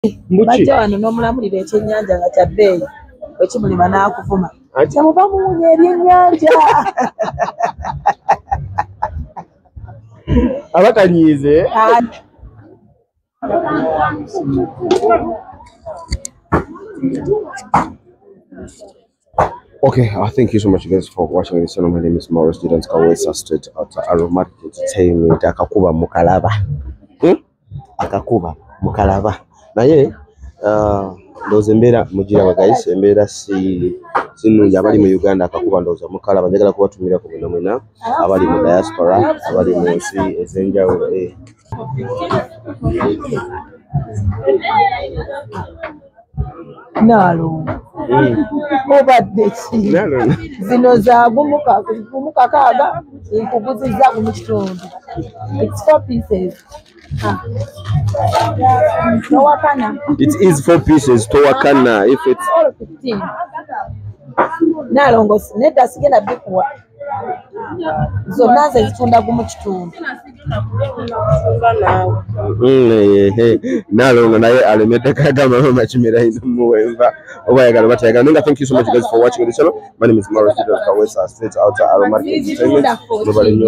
bajja wano n'omulamulira ekyennyanja nga kya bbeeyi ekimulima n'akuvuma kyamuva muwunya ebyennyanja abatanyiize Okay, thank you so much guys for watching this channel. My name is Maurice Students Kawesa Street at Aromatic Entertainment. Akakuba mukalaba. Akakuba mukalaba. Naye ndoze mbera mugira guys, mbera sinu abali mu Uganda akakuba ndoza mukalaba njagala kubatumira ku bino mwena abali mu diaspora, abali mu nsi ezenjawulo Nalo obadde ki zino za gumuka kaaga nkuguziza mu kitundu. It's 4 pieces. Towakana. It is 4 pieces towakana. If it's all 15. Nalongo neda sigenda bikuwa zonna zitunda mu kitundu. Nalongo naye alemete kagamba mama Kimera ino muwemba obayagala batayagala. Nonga, thank you so much guys for watching this channel. My name is Maurice Students Kawesa Street out Aromatic Entertainment.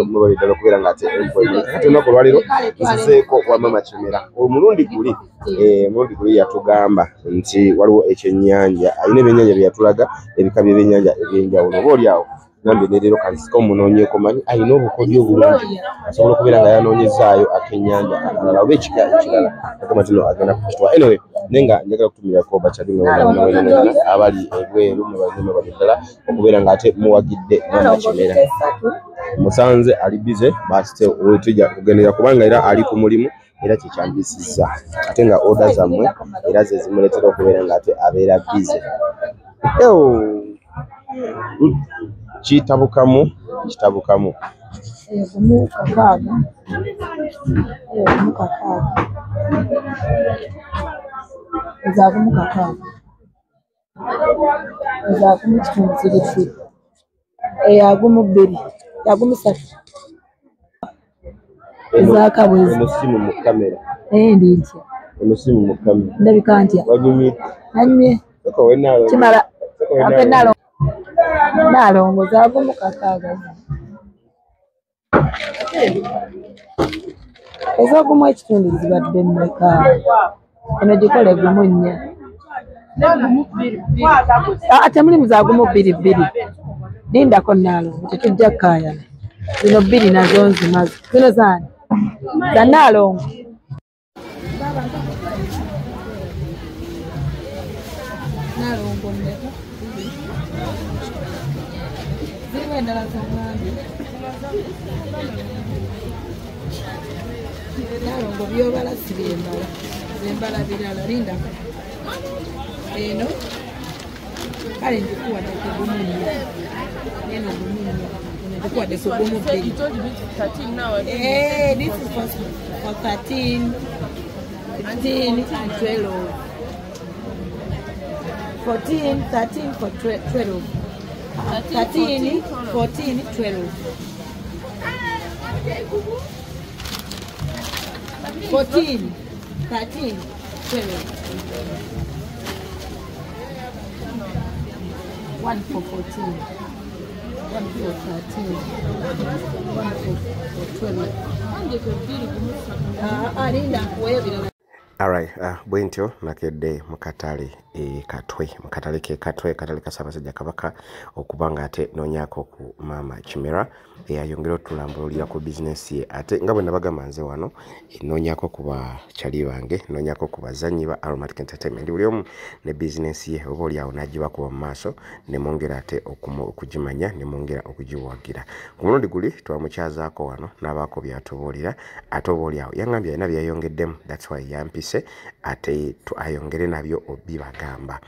Mubali dalo kubera ngate ate nako lwaliro tuseeko kwa mama Kimera omulundi guli yatugamba nti waliwo ekyennyanja ayina ebyennyanja byatulaga ebikabi ebyennyanja ebyenjawulo obaolyawo nambe nerero kansiko munoonyeko manyi ayina obukodyo obulungi asobola okubeera nga yanoonyezaayo akennyanja akalala oba ekika ekirala agamba tino agenda kukitwa. Anyway, nenga njagala kutumirako bakyali abali ebweru mubali ddala okubeera nga ate muwagidde mama Kimera. Musanze ali bize basite tujja kugendera kubanga era ali ku mulimu era kyekyambisizza ate nga order zammwe era ze zimuleetera okubeera nga ate abeera bize. Kitabukamu ezagumu kitundu ziri eyagumu bbiri yagumu ssatu ezakabwezi musimu mu kamera ndi ntya musimu mu kamera ndabika ntya nanyumye kimala ate nalongo zagumu kakaaga ezagumu ekitundu zibadde mmeka eno gikole gumu nnya temulimu zagumu bbiri lindako nalongo tetujja kkaayana zino bbiri nazo nzimaze zino zaani za nalongo mmeka zirimu endala zangambi nalongo byobala si byembala zembala birala lindako eno kale ndikuwadde kugumunya neno gumunya ndikuwadde kugumu bbiri. This is for 13, 15 and 12. 14, 13 for 12. 13, 14, 12. 14, 13, 12. 1 for 14, 1 for 13, 1 for 12. Alright, bwentyo nakedde mukatale katwe katale kasabasajja kabaka okubanga ate nonyako ku mama Kimera eyayongera otulambulira ku business ye ate nga bwe nabagamba nze wano nonyako ku bakyali bange nonyako ku bazanyi ba Aromatic Entertainment buli omu ne business ye oba oli awo nagiba kuba mu maaso ne mwongera ate okugimanya ne mwongera okugiwagira ku mulundi guli twamukyazaako wano n'abaako byatubuulira ate oba oli awo yangambye alina byayongeddemu that's why yampise ate ayongere nabyo obibagamba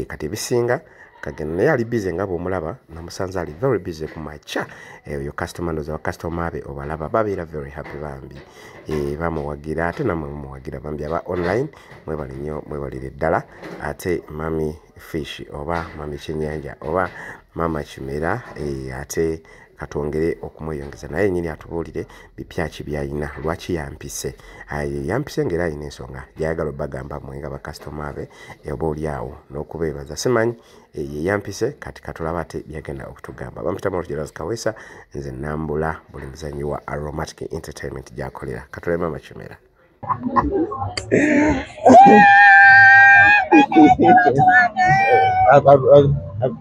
kati bisinga kagenda naye ali busy nga bw'omulaba namusanze ali very busy ku macha yo customer ndoza customer be obalaba babeera very happy bambi bamuwagira ate namwe muwagira bambi aba online mwebali nnyo mwebalire ddala ate mami fish oba mami Kyennyanja oba mama Kimera ate katwongere okumweyongeza naye nyini atubuulire bipya ki byalina lwaki yampise yampise ng'era alina ensonga gyayagala bagamba mwenga bakasitoma be oba oliawo n'okubeebaza simanyi yampise kati katulaba ate byagenda okutugamba bampita Morris Kawesa nze nambula buli muzanyi wa Aromatic Entertainment gyakolera katulema Machimera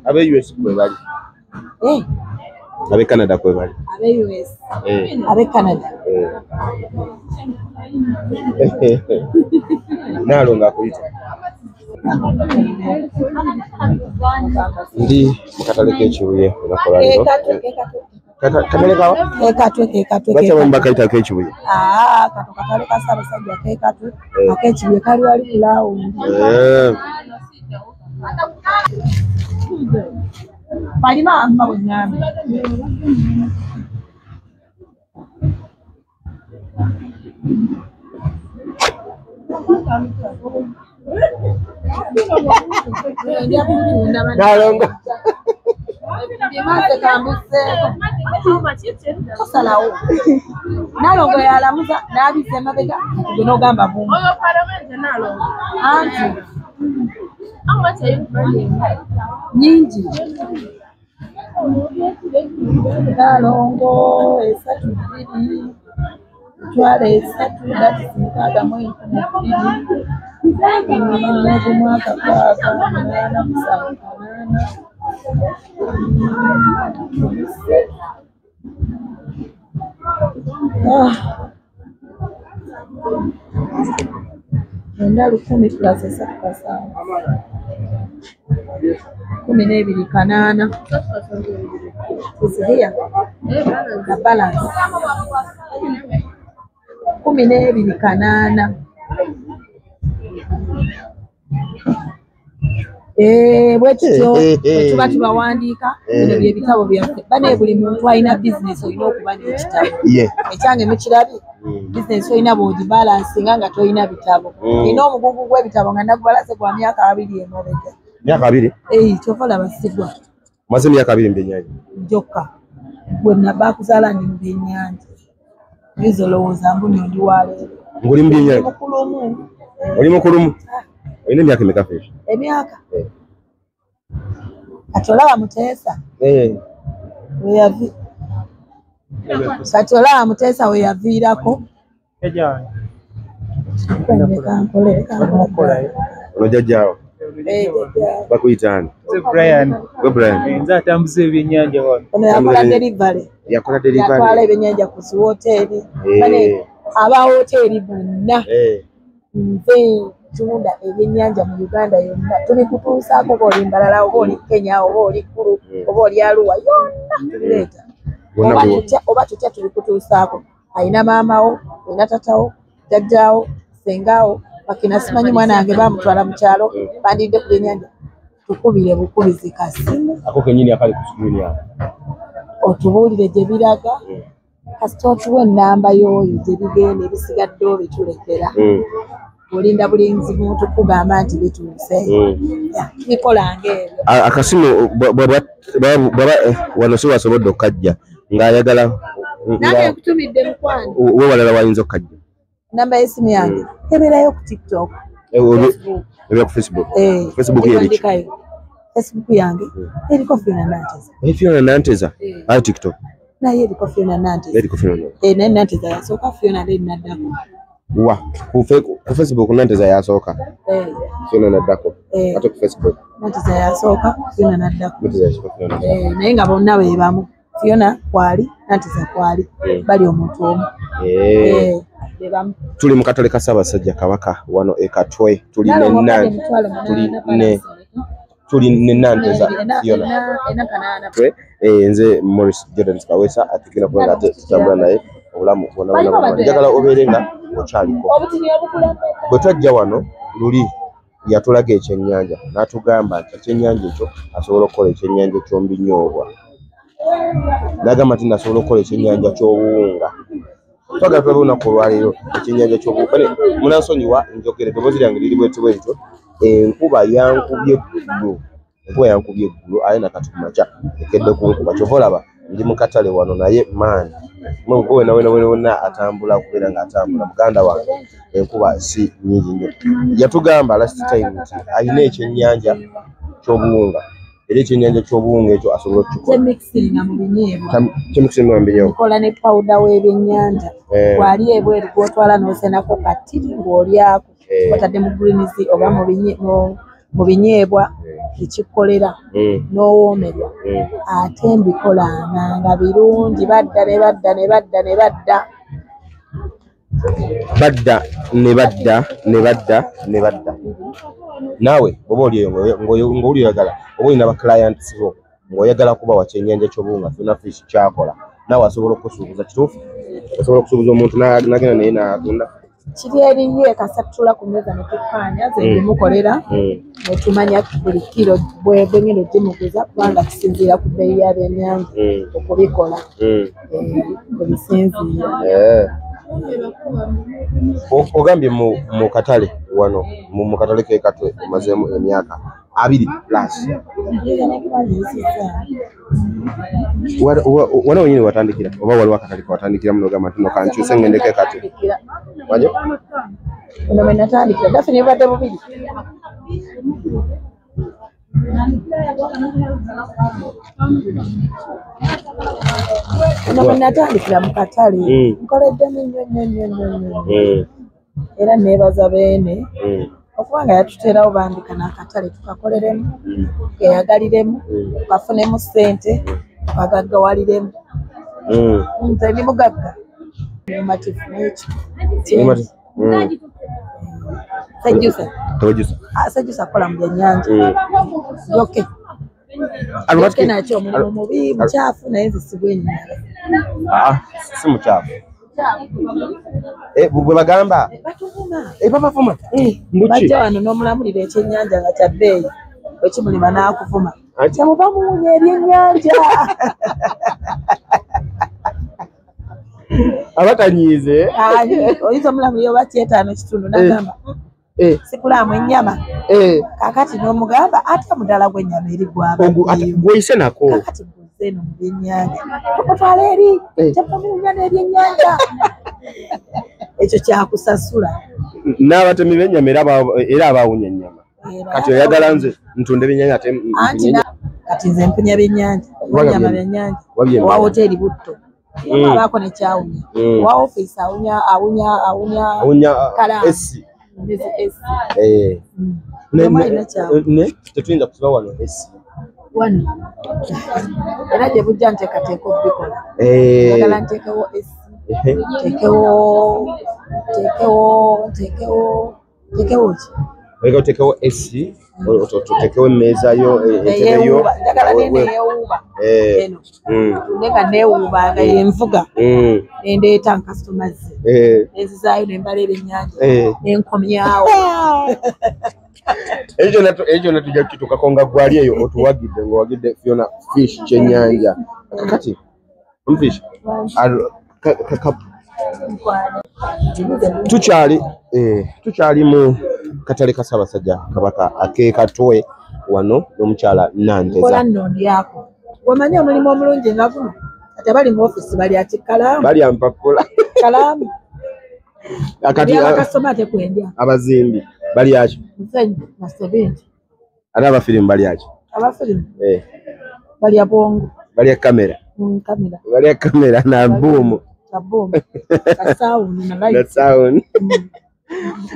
abe US kwe bali abe Canada kwe bali abe US abe Canada nalo ngakuyita ndi mukatale k'ekibuye nakola lero katale kawa kekatwe bacha bamba kaita k'ekibuye kato katale kasaba sajja kekatwe ak'ekibuye kali wali kulawo palima amba bonyame nalonga nalongo yalamuza nabize mabega nogamba bumu nyingi nalongo esatu bbiri twala esatu datimukaaga mu 12 mwaka kwaka 8 Enda 10 plus esatu kasaawa 12 kanaana kusikia na balance 12 kanaana bwetutyo tuba tubawandiika bino byebitabo byaffe bane buli muntu alina bizinesi olina okuba n'ekitabo ekyange mukirabye bizinesi olina bwodi balansinga nga tolina bitabo nina omugugu gw'ebitabo nga nagubalaze gwa myaka 2 emabega myaka 2 kyova olaba sigwa maze myaka 2 mbenyaji jokka bwe naba kuzaala ndi mu byennyanja ezo lowooza mbunyo ndi waleero nguli mu byennyanja mukulumu oli mukulumu olina emyaka emeka feesha emyaka kati olaba Muteesa kati olaba Muteesa we yaviirako ono jjajjaawo bakuyitaani nze atambuza ebyennyanja wano ono yakola delivery yatwala ebyennyanja ku ziwoteeri aba hoteeri bonna nze tunda ebyennyanja mu Uganda yonna tubikutuusaako oba oli Mbalala oba oli Kenya oba oli Kulu oba oli Arua yonna tubireeta oba tutya tubikutuusaako alina maamawo alina tatawo jjajjaawo sengaawo bakina simanyi mwana wange bamutwala mu kyalo bandidde ku byennyanja tukubire bukubizi kasi ako kenyini akali ku screen awo otubuulire gye biraga kasita otuwa ennamba y'oyo gye bigenda ebisigadde obitulekera olinda bulinzi muntu kugamba nti bituuse bikola ng'ebyo akasimu baba wano si wasobodde okukajja ng'ayagala nange nkutumidde mukwano we walala wayinza okukajja namba y'essimu yange ebeerayo ku TikTok ebeera ku Facebook yeriki Facebook yange eriko Fiona Nanteza Fiona Nanteza ayo TikTok naye eriko Fiona Nanteza naye Nanteza yasooka Fiona nde naddako wa ku Facebook Nanteza yasooka Fiona naddako ate ku Facebook Nanteza yasooka Fiona naddako naye nga bonna be bamu Fiona kwali Nanteza kwali bali omuntu omu tuli mu katale ka Ssaabasajja Kabaka wano e Katwe tuli ne Nanteza Fiona nze Morris Jordan Kawesa atikira kubanga ate tutambula naye obulamu bwonna njagala obeere nga okyaliko bwe twajja wano luli yatulaga ekyennyanja n'atugamba nti ekyennyanja ekyo asobola okukola ekyennyanja eky'ombinyoobwa n'agamba nti nasobola okukola ekyennyanja ky'obuwunga twagala tulabe olunaku olwaleero ekyennyanja ky'obuwunga munansonyiwa njogere eddoboozi lyange liri bwetyo bwetyo enkuba yankubye eggulu ate nakati ku makya ekedde ku nkuba kyova olaba ndi mu katale wano naye man mwe wena atambula kubeera nga atambula muganda wange enkuba si nyingi nnyo yatugamba last time nti alina ekyennyanja ky'obuwunga era ekyennyanja ky'obuwunga ekyo asobola okukikola kyemikisinga mu binyeebwa kyemikisinga mu binyeebwa kola ne powder w'ebyennyanja wali ebweru gw'otwala n'osenako katiri ng'olyako otadde mu greens oba mu binyeebwa ekikolera n'owoomerwa ate mbikolanga nga birungi badda ne badda naawe oba oli ng'oli oyagala oba olina ba clients bo ng'oyagala kubawa kyennyanja ky'obuwunga Fiona Fish kyakola naawe asobola okusuubuza kituufu asobola okusuubuza omuntu n'agenda naye n'atunda kiri eriye kasatula ku meza ne tukkaanya ze ndimukolera ne tumanya buli kiro bwengendo gimuguza kubanga kisinziira ku bbeeyi y'abyennyanja okubikola kubisinziira ogambye mu katale wano mu katale k'ekatwe omazeemu emyaka 2 plus wano wenyini watandikira oba waliwo akatale kewatandikira muno ogamba nti no kankyuse ngendeko ekatwe wajo ono bwe natandikira dafe ne badde bubiri ono bwe natandikira mu katale nkoleddemu nnyo era neebaza beene okubanga yatuteerawo bandika n'akatale tukakoleremu keyagaliremu tukafunemu ssente tukagaggawaliremu nze ndi mugagga mumatifu n'ekyo Sejjusa akola mu byennyanja yoke nakyo omulimu mubi mukyafu naye nze sigwenyala si mukyafu bwe bagamba babavuma bajja wano n'omulamulira ekyennyanja nga kya bbeeyi wekimulima n'akuvuma kyamuba muwunya ebyennyanja abatanyiize oyinza omulamulira oba 5.5 n'agamba sikulamu ennyama kakati n'omugamba ate omudala gw'ennyama eri gw'oyise nako kakati buzze eno mu byennyanja tukutwala eri kyapamirunya n'ebyennyanja ekyo kyakusasula n'abatemi b'ennyama era abawunya ennyama kati oyagala nze ntunda ebyennyanja ate kati nze mpunya byennyanja nyama byennyanja owa hoteri butto abaako nekyawunya owa office awunya esi tetuyinza kusiba wano esi wano era gye bujja nteekateeka okubikola agala nteekewo esi tekewo ki otekewo esi otekewo emmeeza yo etebeyo njagala neneewuuba eno nga neewuuba nga yenvuga nendeeta nkastomers nenzizaayo nembala ebyennyanja nenkomyawo ekyo natujja kukitukako nga gwali eyo otuwagidde ng'owagidde Fiona Fish kyennyanja kati omufish tukyali mu katale ka Ssaabasajja Kabaka ak'ekatwe wano n'omukyala Nanteza kola nnondyako wamanye omulimu omulungi nga guno ate bali mu office bali atikalaamu bali ampakula kalaamu akati abakasoma ate kwendya abazimbi bali aki musenyu na 70 ate abafirimu bali aki abafirimu bali abongo bali kamera bali kamera na boom na sound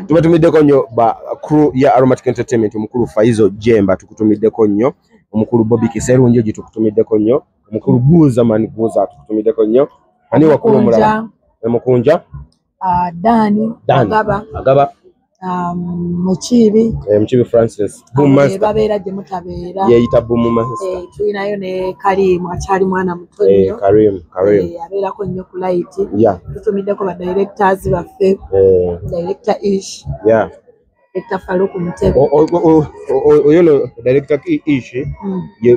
tubatumiddeko nnyo ba crew ya Aromatic Entertainment omukulu Faizo Jemba tukutumiddeko nnyo omukulu Bobby Kiserungi tukutumiddeko nnyo omukulu Guza tukutumiddeko nnyo ani wakulu mulala Mukunja Dani Agaba Muchibi Francis Boom Master babeera gye mutabeera yeyita Boom Master tulinayo ne Karim akyali mwana muto nnyo Karim abeerako nnyo ku light tutumiddeko ba directors baffe director Ish director Faruku Mutebe oyo no director Ish ye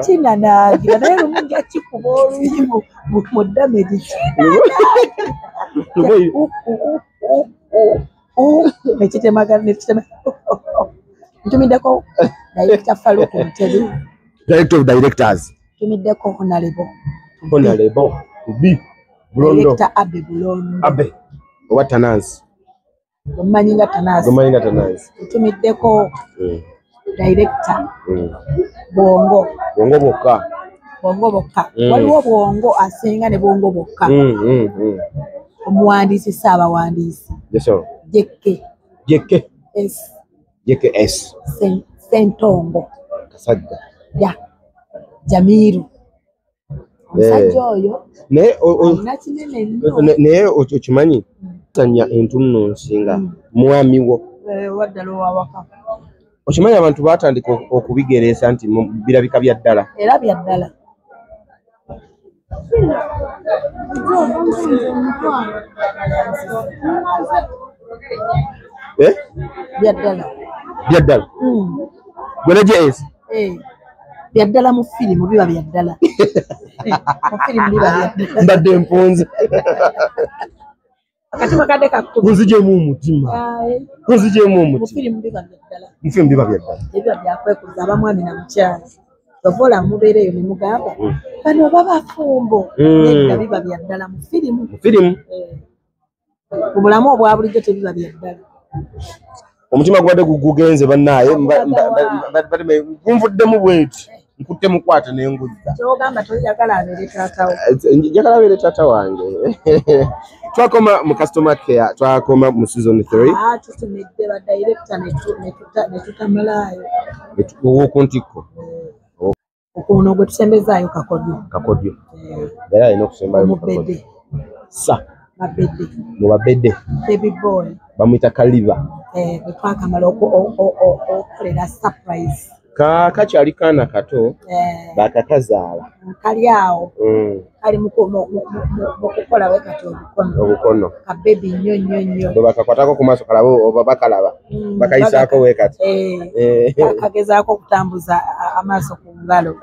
China na naye lumungi akikuba oluyi mu damage Ntumiddeko director Farouk Mutebi. Director of directors. Ntumiddeko Honorable B. Bulondo. Director Abe Bulondo. Abe. What Tanaz? Gomanyinga Tanaz. Ntumiddeko director Bongo Bokka. Waliwo Bongo asinga ne Bongo Bokka. Omuwandiisi Ssaabawandiisi. Yes sir. JKS. Sentongo. Kasajja. Ya. Jamiru. Omusajja oyo. Naye okimanyi tanya entunno nsinga mwami wo. Waddala owawaka. Okimanyi abantu baatandika okubigereesa nti birabika bya ddala. Era bya ddala. Bya ddala. Gwena JS. Bya ddala mu firimu biba bya ddala. Mu firimu biba bya ddala. Mbadde mpunze. Akatima kadde kakkuba. Kunzigyemu omutima. Mu firimu biba bya ddala. Mu firimu biba bya ddala. Ebiba byakwekuza abamwami na mukyala. Ovola mubeera eyo ne mugamba bano baba fumbo. Nedda biba bya ddala mu firimu. Mu bulamu obwa bulijjo tebiba bya ddala. Omutima gwadde gugenze bannaaye gunvuddemu bweti nkutte mukwata n'engudda. Kyogamba toyagala abeere taatawo. Njagala abeere taata wange. Twakoma mu customer care, twakoma mu season 3. Tutumidde ba director ne tutamalaayo. Ow'okuntikko. Okuno gwe tusembezaayo kakodyo. Era alina okusembayo mu kakodyo. Mu babedde. Baby boy. Bamuyita Kaliva. Bwe twakamala okukolera surprise. Kakyali kaana kato bakakazaala. Kali awo. Kali mu kukola we kati obukono. Ka baby nnyo. Bwe bakakwatako ku maaso kalaba oba bakalaba. Bakayisaako we kati. Bakagezaako okutambuza amaaso ku ngalo.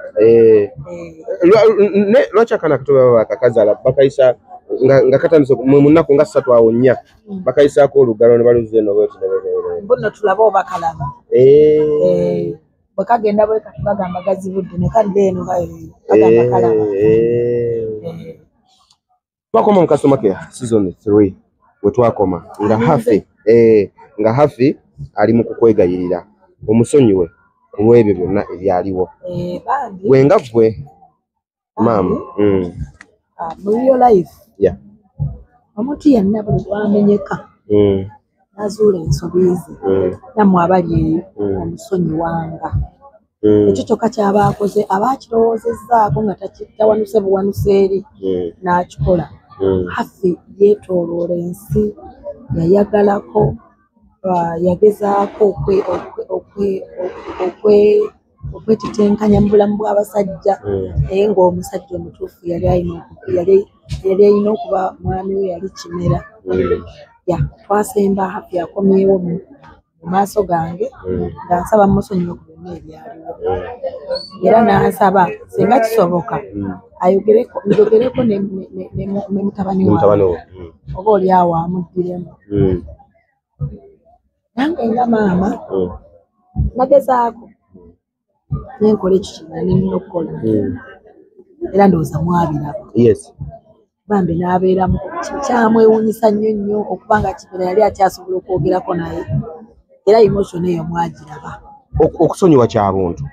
Lwaki akaana kato baba bakakazaala bakayisa nga katandise mu nnaku nga 3 awo 4 bakayisaako olugalo ne baluza eno bweti ne bebeere. Mbuno tulaba oba kalaba. Bwe kagenda bwe kati bagamba gazibudde ne kadda eno bagamba kalaba. Twakoma mu customer care season 3 we twakoma nga hafi ali mu kukwegayirira omusonyiwe olw'ebyo byonna ebyaliwo. Gwenga gwe maama. Muri your life. Omuntu yenna buli lwamenyeka. Nazuula ensobi ze. Nammwe abali eyo omusonyi wanga. Ekyo kyokka ky'aba akoze aba akirowoozezzaako nga tawanuse buwanuse eri n'akikola. Hafi yeetooloola ensi yayagalako yagezaako okwetitenkanya mu bulamu bw'abasajja naye ng'omusajja omutuufu yali alina okuba mwami we yali Kimera. Twasemba Hafi akomyewo mu maaso gange nga nsaba musonyiwe ku byonna ebyaliwo era n'asaba singa kisoboka njogereko ne mutabani wawe oba oli awo amuddiremu. Nange nga maama nagezaako nenkola ekikina nina okukola era ndowooza mwabiraba. Bambi n'abeeramu kyamwewuunyisa nnyo okubanga Kimera yali akyasobola okwogerako naye era emotion eyo mwagiraba. Okusonyiwa kya buntu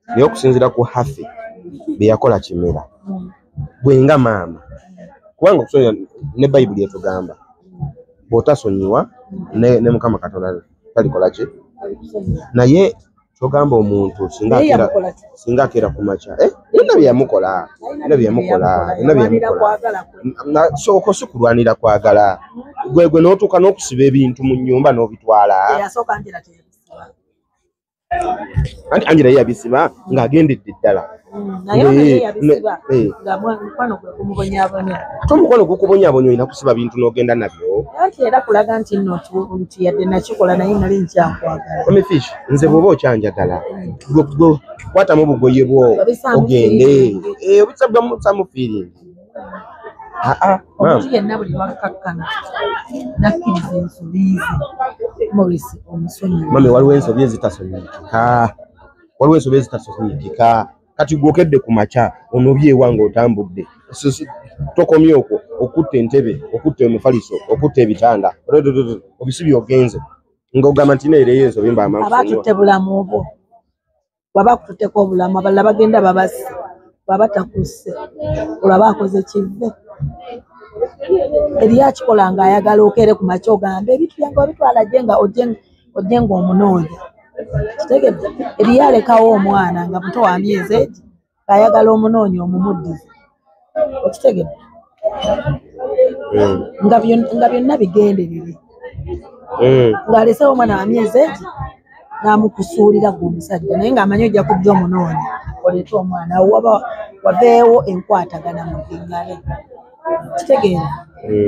naye okusinziira ku Hafi bye yakola Kimera gwenga maama kubanga okusonyiwa ne Bayibuli etugamba bw'otasonyiwa ne Mukama Katonda talikola ki naye kyogamba omuntu singa akeera ku makya byonna bye yamukola sooka si kulwanira kwagala gwe n'otuuka n'okusiba ebintu mu nnyumba n'obitwala. Anti Angela yabisiba ng'agendedde ddala. Ate omukwano gukubonyaabonya olina kusiba bintu n'ogenda nabyo. Anti era kulaga nti nno nti yadde nakikola naye nali nkyakwagala. Omefish nze bw'oba okyanjagala kwatamu obugoye bwo ogende obisa bwa mufiiringi omuntu yenna buli wakakkana nakkiriza ensobi ze Morris omusonyiwa. Mami waliwo ensobi ezitasonyiyikika. Waliwo ensobi ezitasonyiyikika. Kati gwokedde ku makya onobye ewange otambudde. Tokomye okwo okutta entebe, okutta omufaliso, okutta ebitanda. Obisibi ogenze. Ng'ogamba nti neereyo ensobi mbamma. Abatutte bulamu obwo. Baba kututteko obulamu abalala bagenda babasi. Baba takusse. Olaba akoze kive. Eriyo akikola ng'ayagala okere ku makya ogamba ebintu byange obitwala jenga ojenga omunoonya. Kitegedde eriyo alekawo omwana nga muto wa myezi egi ng'ayagala omunoonya omumuddize. Okitegedde nga byonna bigenderere. Ng'alesewo omwana wa myezi egi n'amukusuulira gwe omusajja naye ng'amanyi ojja kujja omunoonya oleete omwana waveewo enkwatagana mu ddingale. Kitegeera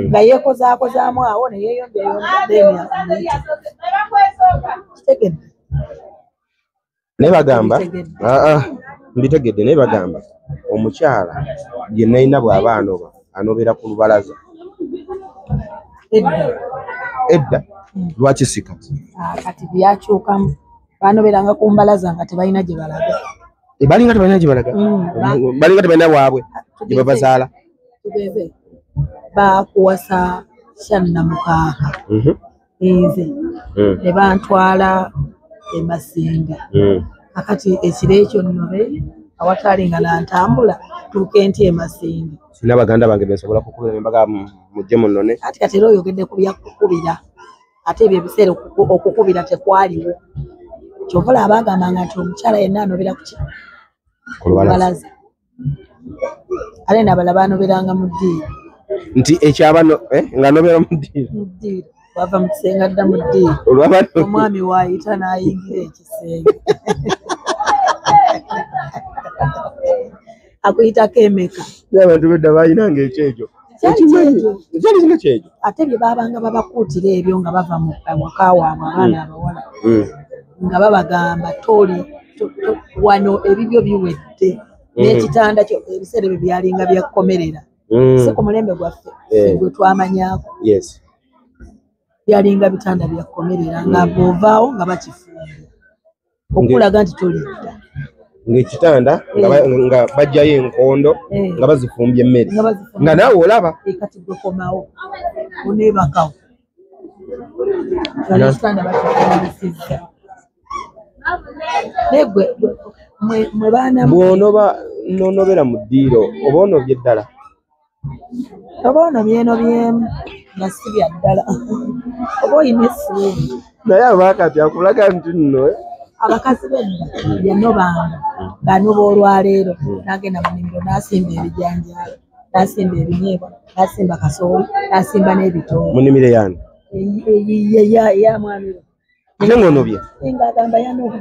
nga yeekozaakozaamu awo ne yeeyonja kitegedde naye bagamba mbitegedde naye bagamba omukyala gye nalina bw'aba anobeera ku lubalaza edda lwaki si kati byakyukamu banoberanga ku mbalaza nga tebalina gye balaga. Balinga tebalina gye balaga balinga tebalina bwabwe gye babazaala. Tugeze bakuwasa Kyannamukaaha nze ne bantwala e Masinga. Akati ekiro ekyo nnobe awatali nga nantambula tuuke nti e Masinga. Sina baganda bange bensobola kukubira embaga mujje munone. Kati era oyogedde ku byakukubira ate ebyo ebiseera okukubira tekwaliwo. Kyovula abagambanga nti omukyala yenna anobera ku lubalaza. Ale nabala banoberanga mu ddiiro. Nti ekyabano ng'anobera mu ddiiro. Mu ddiiro bava mu kisenge adda mu ddiiro. Omwami waayita n'ayingira ekisenge. Akuyitako emeka. Abantu bedda baayinanga ekyekyo. Ekyali kyekyo. Ate bye baabanga babakuutira ebyo nga bava mu waka waabwe abaana abawala. Nga babagamba toli wano ebibyo biwedde. N'ekitanda kyo ebiseera ebyo byalinga byakkomerera. Si ku mulembe gwaffe gwe twamanyaako. Byalinga bitanda byakkomerera nga bw'ovaawo nga bakifumbira okulaga nti tolidda. Ng'ekitanda nga bajjayo enkondo nga bazifumbye emmere nga naawe olaba. Kati gwe komawo oneebakawo ekitanda bakifumbisizza. Naye gwe mwe baana bw'onoba n'onobera mu ddiiro oba onobye ddala. Oba onobyebyemu nga si bya ddala oba oyina essuubi. Naye abaakati akulaga nti nno abakazi bedda yanobanga ng'anoba olwaleero n'agenda mu nnimiro n'asimba ebijanjaalo n'asimba ebinyeebwa n'asimba kasooli n'asimba n'ebitoogo. Mu nnimiro yaani ya mwami we ate ng'onobye ng'agamba yanobye.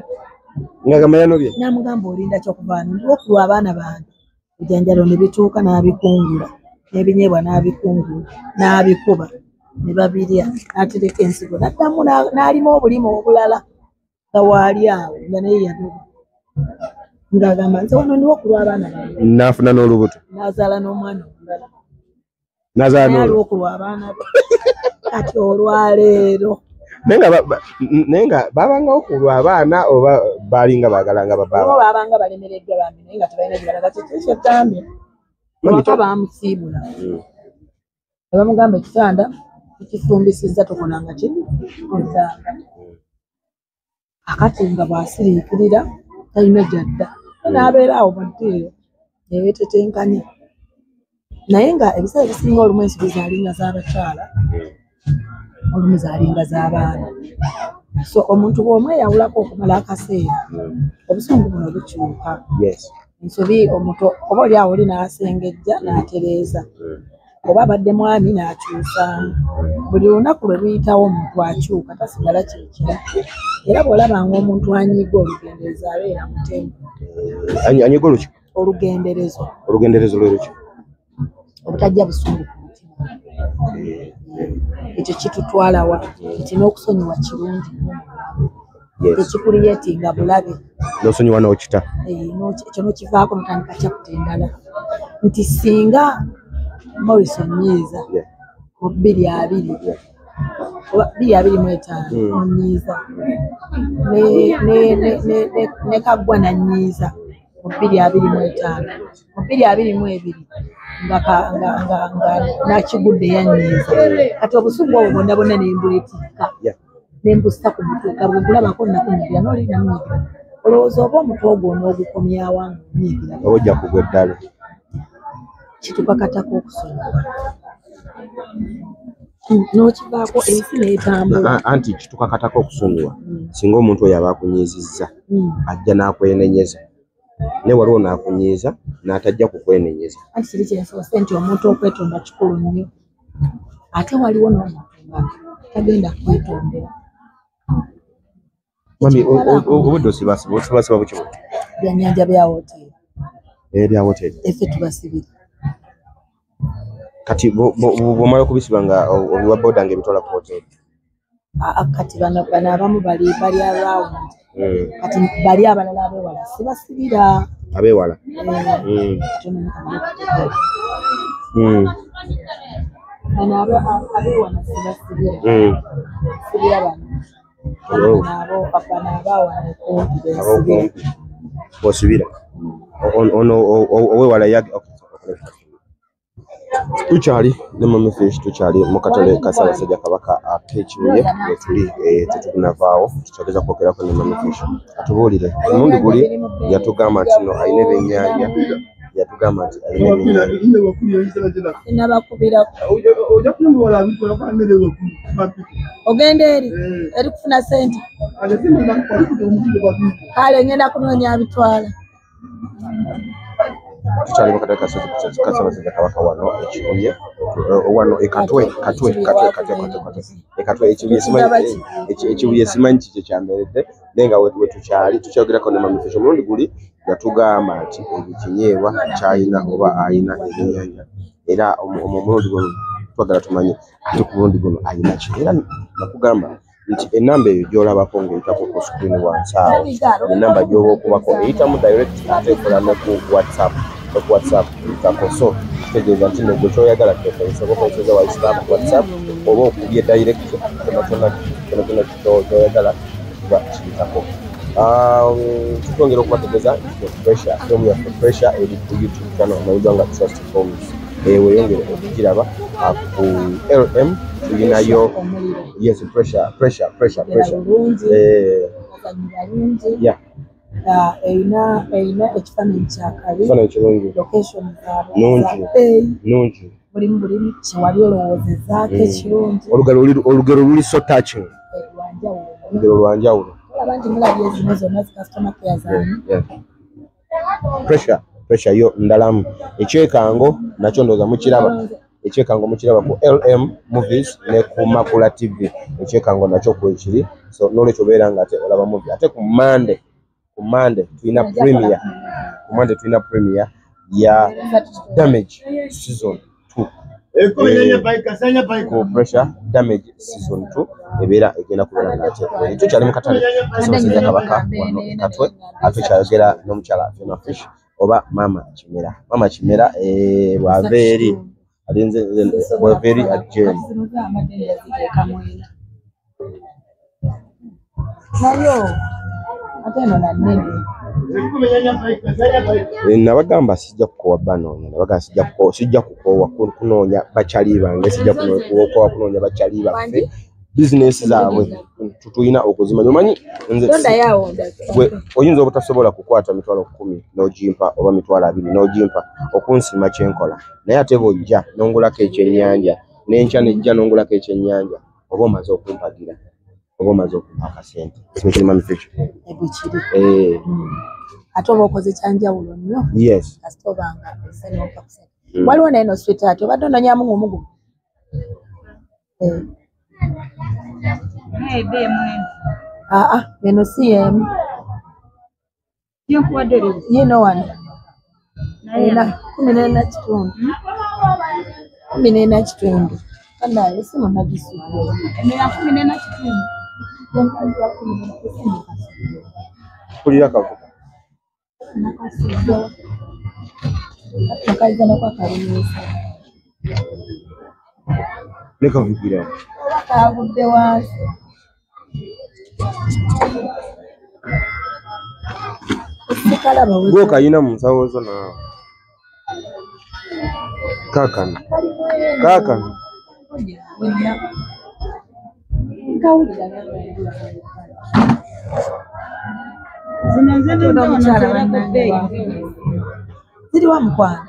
Ng'agamba yanobye n'amugamba olinda ky'okuvaana ndi okulwa abaana bange ebijanjaalo ne bituuka n'abikungula n'ebinyeebwa n'abikungula n'abikuba ne babirya n'atereka ensigo n'addamu n'alima obulima obulala nga waali awo nga naye yanoba ng'agamba nze wano ndiwo okulwa abaana bange. N'afuna n'olubuto n'azaala n'omwana omulala n'azaala aliwo okulwa abaana be. Kati olwaleero naye nga babanga okulwa abaana oba baalinga baagalanga oba babanga balemereddwa bambi naye nga tebalina gye balaga kyekyekyegambye waka baamusiibula ne bamugamba ekitanda tukifumbisizza tokonanga kiri ozanga. Akati nga bw'asiriikirira talina gyadda n'abeera awo mu ddiiro neyeetetenkanya. Naye nga ebiseera ebisinga olumu ensibi zaalinga z'abakyala olumu zaalinga z'abaana. So omuntu bw'omweyawulako okumala akaseera obusungu buno bukyuka. Ensobi omuto oba oli awo oli n'asengejja n'atereeza oba abadde mwami n'akyusaamu. Buli lunaku lwe luyitawo omuntu akyuka tasigala kyekiri. Era bw'olabanga omuntu anyiga olugenderezo abeera mutemu. Anyiga oluki? Olugenderezo. Olugenderezo lwe luki? Obutajja busungu ku mutima. Ekyo kitutwalawa nti n'okusonyiwa kirungi tekikuliyetinga bulabe. N'osonyiwa n'okita. Ekyo n'okivaako n'otandika kyakuta endala nti singa Morrison Nyiza. Bili abili. Bili abili mwetano Nyiza. Ne Kagwana Nyiza. Bili abili mwetano. Bili abili mwebili. Nga nakigudde ya Nyiza. Kati obusungu obwo bonna nembuletika. Nembusta ku mutwe kabugulabako nakunyigira noli namunyigira. Olowooza oba omutwe ogwo n'ogukomya wange nyigira. Ojja kugwa eddala. Kitukakatako okusonyiwa. N'okivaako ensi n'etambula. Anti kitukakatako okusonyiwa. Singa omuntu oyo aba akunyizizza ajja n'akwenenyeza. Ne waliwo n'akunyiiza n'atajja kukwenenyeza. Anti kiri kyensoose nti omuntu okwetonda kikulu nnyo. Ate waliwo n'omuntu tagenda kwetondera. Mami, obudde osibasiba bukimu? Byannyanja bya hoteri. Bya hoteri? Effe tubasibira. Kati bw'omala okubisiba nga obiwa boda ng'ebitwala ku hoteri? Kati bano abamu bali around. Kati bali abalala abeewala sibasibira. Abeewala? Bano abeewala sibasibira. Sibira bano. Posibira ono owewala yage tukyali ne Mami Fish tukyali mu katale ka Ssaabasajja Kabaka ak'Ekibuye tuli tetunavaawo tukyageza kwogerako ne Mami Fish atubuulire omulundi guli yatugamba nti no ayina ebyennyanja yatugamba nti ayina ebyennyanja nabakubirako ogenda eri kufuna sente kale ngenda kunoonya abitwala. Tukyali mu katale ka Ssaabasajja Kabaka wano Ekibuye wano Ekatwe Ekibuye simanyi kiki kyamberedde naye nga we tukyagerako ne Mami Fish omulundi guli yatugamba nti ebikinyeebwa kyayina oba ayina ebyennyanja era omulundi guno twagala tumanye ate ku mulundi guno ayina ki era nakugamba nti enamba eyo gy'olabako ng'eyitako ku screen wansi awo enamba gy'oba okubako eyitamu direct ate ekola ne ku WhatsApp eyitako so kitegeeza nti negwe kyoyagala osobola okuyiseza waisiramu ku WhatsApp oba okubye direct kyona kyoyagala kuba kiyitako. Tutwongera okubategeeza film yaffe Pressure eri ku YouTube channel amayuga nga Trust Forms weyongere okugiraba ku LM tulinayo yes pressure eyina ekifaananyi kyakabi location nungi buli kiwali olowoozezaako ekirungi olugero luli so touching olugero lwanjawulo abantu mulabye ezino zonna zi customer care zaani pressure yo ndalamu ekyekango nakyo ndooza mukiraba ekyekango mukiraba ku LM Movies ne ku Makula TV ekyekango nakyo kwekiri so n'olwekyo beera nga ate olaba movie ate ku Monday tulina premiere ya Damage season 2 ku Pressure Damage season 2 ebeera egenda kubeera ngate tukyali mu katale Ssaabasajja Kabaka wano Ekatwe ate kyayogera n'omukyala Fiona Fish oba Mama Kimera bw'ava eri alinze bw'ava eri ajeni nayo ate eno nanene nabagamba sijja kukowa banoonya nabagamba sijja kukoowa kunoonya bakyali bange sijja kukoowa kunoonya bakyali baffe bizinesi zaabwe tutulina okuzimanya omanyi oyinza obutasobola kukwata mitwalo 10 n'ogimpa oba mitwalo 20 n'ogimpa okunsima kyenkola naye ate bw'ojja n'ongulako ekyennyanja n'enkya nejja n'ongulako ekyennyanja oba omaze okumpagira oba omaze okumpa akasente kiri Mami Fish ate oba okoze kyanjawulo nnyo yes kasita obanga esenooka kusente waliwo naye no street ate obadde ononyamu omugumu eno si yemu yino wano ena 14.5 kanaye simu nagisubira kulira kavuga nakaiza nakwa kalimisa Leka vugira. Bakagudde wansi. Go kayina mu nsawo zo na. Kakano. Ziri wa mukwano.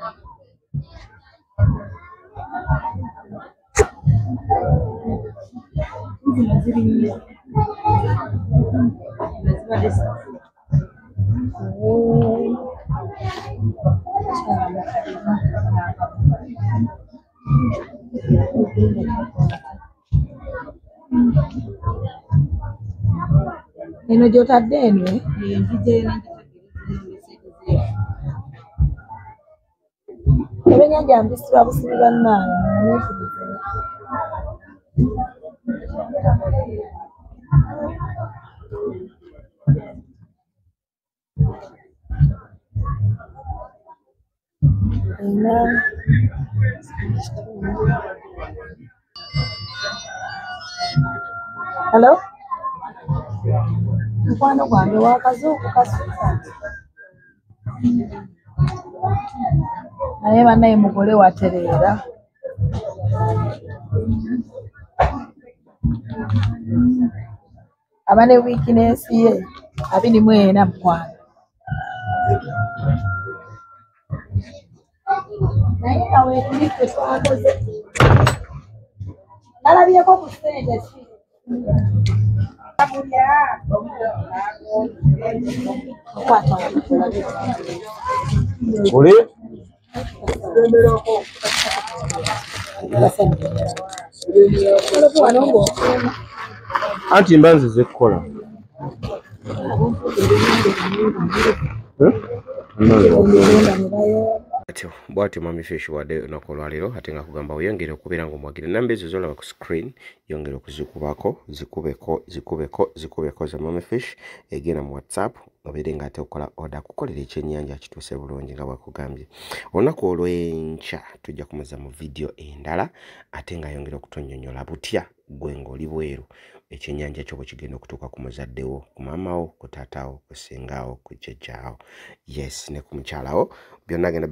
Eno gy'otadde eno ebyennyanja mbisibwa busibi bannange. Hello? Mukwano gwange wakazuuku kasuka. Naye bannaye mugole watereera. Abane wiikinesi ye 24 mukwano. Naye nga weetulike twakoze. Nalabyeko ku ssente ki? Oli? Anti mbanzi zekukola. Bwatyo Mami Fish wadde olunaku olwaleero ate nga kugamba oyongere okubeera ng'omwagira namba ezo zolaba ku screen yongere okuzikubako zikubeko za Mami Fish egenda mu WhatsApp obeere nga ate okola order kukolera ekyennyanja kituuse bulungi nga bwakugambye. Olunaku olw'enkya tujja kumaza mu video endala ate nga yongera okutonnyonnyola butya gwe ng'oli bweru ekyennyanja kyo bwe kigenda okutuuka ku muzaddewo, ku maamawo, ku taataawo, ku ssengaawo, ku jjajjaawo, yes ne ku mukyalawo byonna agenda